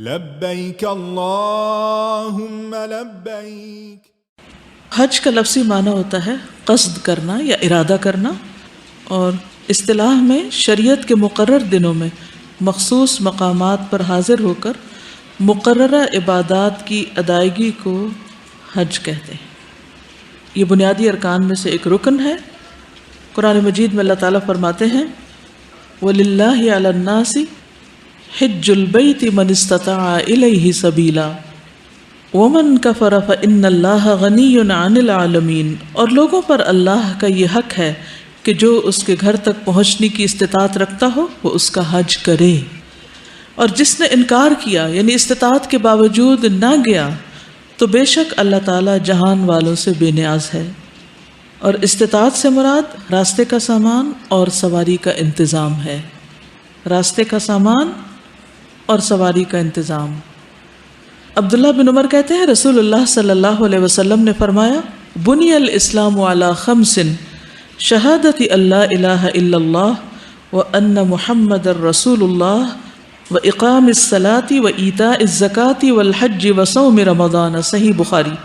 لبیک اللہم لبیک۔ حج کا لفظی معنی ہوتا ہے قصد کرنا یا ارادہ کرنا، اور اصطلاح میں شریعت کے مقرر دنوں میں مخصوص مقامات پر حاضر ہو کر مقررہ عبادات کی ادائیگی کو حج کہتے ہیں۔ یہ بنیادی ارکان میں سے ایک رکن ہے۔ قرآن مجید میں اللہ تعالیٰ فرماتے ہیں وَلِلَّهِ عَلَى النَّاسِ حِجُّ الْبَيْتِ مَنِ اسْتَطَاعَ إِلَيْهِ سَبِيلًا وَمَنْ كَفَرَ فَإِنَّ اللَّهَ غَنِيٌّ عَنِ الْعَالَمِينَ، اور لوگوں پر اللہ کا یہ حق ہے کہ جو اس کے گھر تک پہنچنے کی استطاعت رکھتا ہو وہ اس کا حج کرے، اور جس نے انکار کیا یعنی استطاعت کے باوجود نہ گیا تو بے شک اللہ تعالیٰ جہان والوں سے بے نیاز ہے۔ اور استطاعت سے مراد راستے کا سامان اور سواری کا انتظام ہے۔ راستے کا سامان اور سواری کا انتظام۔ عبداللہ بن عمر کہتے ہیں رسول اللہ صلی اللہ علیہ وسلم نے فرمایا بنی الاسلام علی خمس شہادت اللہ الہ الا اللہ وان محمد رسول اللہ واقام الصلاۃ وایتاء الزکاۃ والحج وصوم رمضان۔ صحیح بخاری۔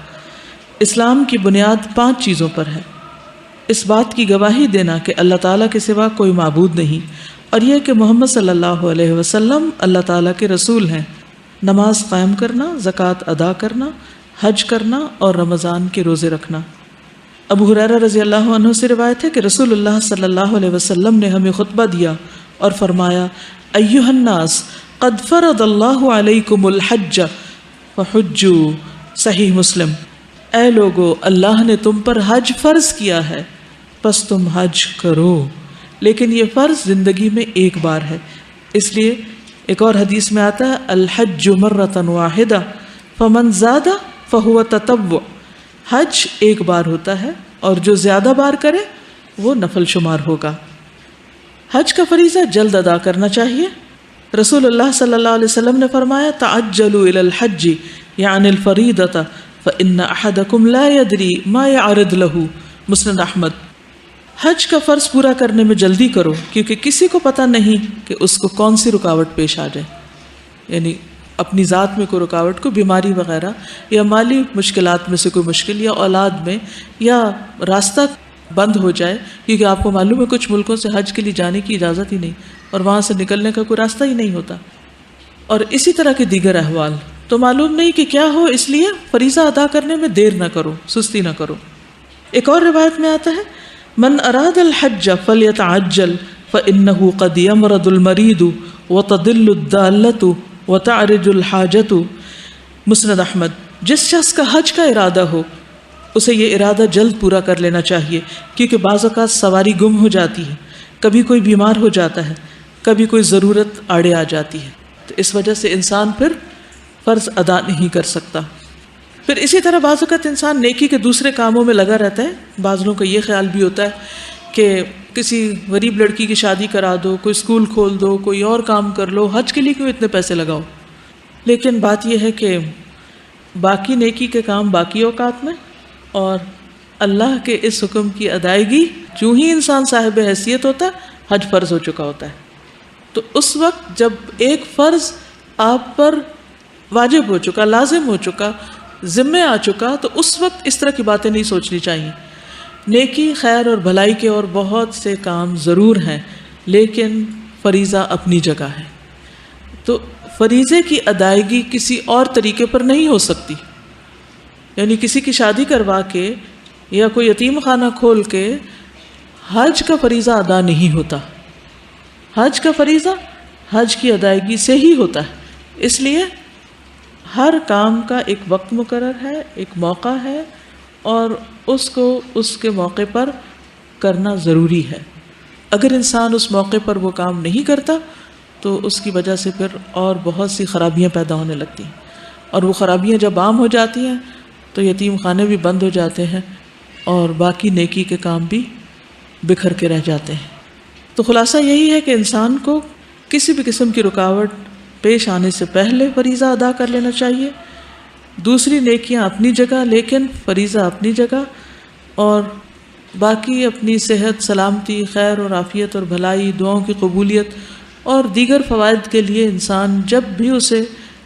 اسلام کی بنیاد 5 چیزوں پر ہے۔ اس بات کی گواہی دینا کہ اللہ تعالیٰ کے سوا کوئی معبود نہیں، اور یہ کہ محمد صلی اللہ علیہ وسلم اللہ تعالیٰ کے رسول ہیں، نماز قائم کرنا، زکوٰۃ ادا کرنا، حج کرنا اور رمضان کے روزے رکھنا۔ ابو ہریرہ رضی اللہ عنہ سے روایت ہے کہ رسول اللہ صلی اللہ علیہ وسلم نے ہمیں خطبہ دیا اور فرمایا ایھا الناس قد فرض اللہ علیکم الحج فحجوا۔ صحیح مسلم۔ اے لوگو، اللہ نے تم پر حج فرض کیا ہے پس تم حج کرو، لیکن یہ فرض زندگی میں ایک بار ہے، اس لیے ایک اور حدیث میں آتا ہے الحج مرۃ واحدہ فمن زاد فہو تطوع۔ حج ایک بار ہوتا ہے اور جو زیادہ بار کرے وہ نفل شمار ہوگا۔ حج کا فریضہ جلد ادا کرنا چاہیے۔ رسول اللہ صلی اللہ علیہ وسلم نے فرمایا تعجلوا الی الحج یعنی الفریضۃ فإن أحدكم لا يدري ما يعرض له۔ مسند احمد۔ حج کا فرض پورا کرنے میں جلدی کرو کیونکہ کسی کو پتہ نہیں کہ اس کو کون سی رکاوٹ پیش آ جائے، یعنی اپنی ذات میں کوئی رکاوٹ، کوئی بیماری وغیرہ، یا مالی مشکلات میں سے کوئی مشکل، یا اولاد میں، یا راستہ بند ہو جائے، کیونکہ آپ کو معلوم ہے کچھ ملکوں سے حج کے لیے جانے کی اجازت ہی نہیں اور وہاں سے نکلنے کا کوئی راستہ ہی نہیں ہوتا، اور اسی طرح کے دیگر احوال، تو معلوم نہیں کہ کیا ہو، اس لیے فریضہ ادا کرنے میں دیر نہ کرو، سستی نہ کرو۔ ایک اور روایت میں آتا ہے من اراد الحج فلیتعجل فإنه قد یمرض المریض وتضل الضالۃ وتعرج الحاجۃ۔ مسند احمد۔ جس شخص کا حج کا ارادہ ہو اسے یہ ارادہ جلد پورا کر لینا چاہیے، کیونکہ بعض اوقات سواری گم ہو جاتی ہے، کبھی کوئی بیمار ہو جاتا ہے، کبھی کوئی ضرورت آڑے آ جاتی ہے، تو اس وجہ سے انسان پھر فرض ادا نہیں کر سکتا۔ پھر اسی طرح بعض اوقات انسان نیکی کے دوسرے کاموں میں لگا رہتا ہے۔ بعض لوگوں کا یہ خیال بھی ہوتا ہے کہ کسی غریب لڑکی کی شادی کرا دو، کوئی اسکول کھول دو، کوئی اور کام کر لو، حج کے لیے کیوں اتنے پیسے لگاؤ۔ لیکن بات یہ ہے کہ باقی نیکی کے کام باقی اوقات میں، اور اللہ کے اس حکم کی ادائیگی جو ہی انسان صاحب حیثیت ہوتا ہے حج فرض ہو چکا ہوتا ہے، تو اس وقت جب ایک فرض آپ پر واجب ہو چکا، لازم ہو چکا، ذمے آ چکا، تو اس وقت اس طرح کی باتیں نہیں سوچنی چاہیے۔ نیکی، خیر اور بھلائی کے اور بہت سے کام ضرور ہیں، لیکن فریضہ اپنی جگہ ہے، تو فریضے کی ادائیگی کسی اور طریقے پر نہیں ہو سکتی، یعنی کسی کی شادی کروا کے یا کوئی یتیم خانہ کھول کے حج کا فریضہ ادا نہیں ہوتا۔ حج کا فریضہ حج کی ادائیگی سے ہی ہوتا ہے، اس لیے ہر کام کا ایک وقت مقرر ہے، ایک موقع ہے، اور اس کو اس کے موقع پر کرنا ضروری ہے۔ اگر انسان اس موقع پر وہ کام نہیں کرتا تو اس کی وجہ سے پھر اور بہت سی خرابیاں پیدا ہونے لگتی ہیں، اور وہ خرابیاں جب عام ہو جاتی ہیں تو یتیم خانے بھی بند ہو جاتے ہیں اور باقی نیکی کے کام بھی بکھر کے رہ جاتے ہیں۔ تو خلاصہ یہی ہے کہ انسان کو کسی بھی قسم کی رکاوٹ پیش آنے سے پہلے فریضہ ادا کر لینا چاہیے۔ دوسری نیکیاں اپنی جگہ، لیکن فریضہ اپنی جگہ، اور باقی اپنی صحت، سلامتی، خیر اور عافیت اور بھلائی، دعاؤں کی قبولیت اور دیگر فوائد کے لیے انسان جب بھی اسے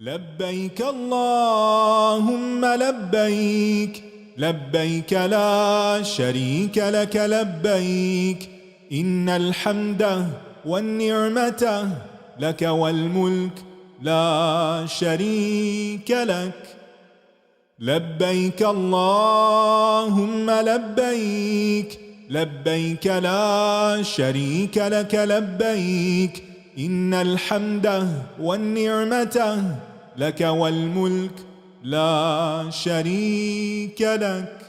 لبيك اللهم لبيك لبيك لا شريك لك لبيك إن الحمد والنعمة لك والملك لا شريك لك لبيك اللهم لبيك لبيك لا شريك لك لبيك إن الحمد والنعمة لك والملك لا شريك لك